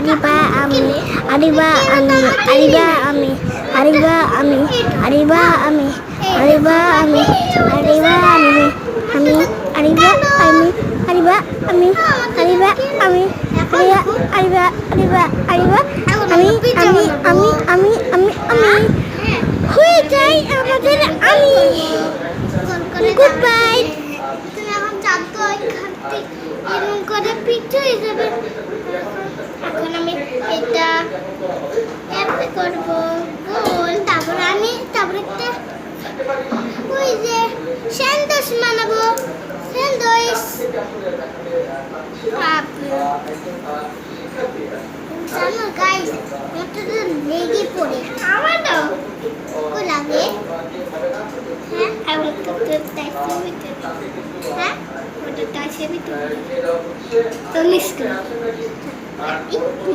Ariba Ami, Ariba Ami, Ariba Ami, Ariba Ami, Ariba Ami, Ariba Ami, Ariba Ami, Ami, Ariba Ami, Ariba Ami, Ariba Ami, Ariba, Ariba, Ariba, Ami, Ami, হয়ে যাই আমাদের আমি। Good bye. তুমি এখন জানতো এখান থেকে এরকম করে পিঠে হিসেবে এখন আমি এটা এমনি করব গোল, তারপর একটা ওই যে স্যান্ডউইচ বানাবো। স্যান্ডউইচ জানো গাইস, ওটা তো লেগে পড়ে আমার দাও কো লাগে। হ্যাঁ আমি তো তাইছে ভিতরে। হ্যাঁ ওটা তাইছে ভিতরে তো মিস করো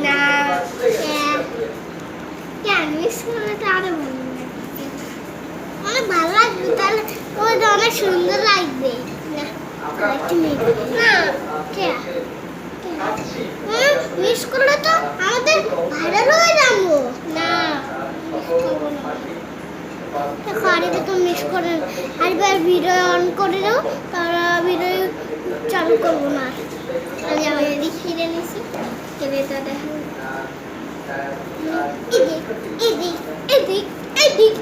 না। কেন মিস করলে তো আরো ভালো লাগবে, অনেক ভালো লাগবে। তাহলে ওটা অনেক সুন্দর লাগবে না। একটু না কে মিস করলে তো আমাদের ভাইরাল হয়ে যাবো না। দেখো আরেকটা তো মিস করে আরেকবার ভিডিও অন করে দাও, তারা ভিডিও চালু করবো না। তাহলে আমি এদিক ফিরে নিছি কেবে তো দেখো এদিক এদিক এদিক এদিক।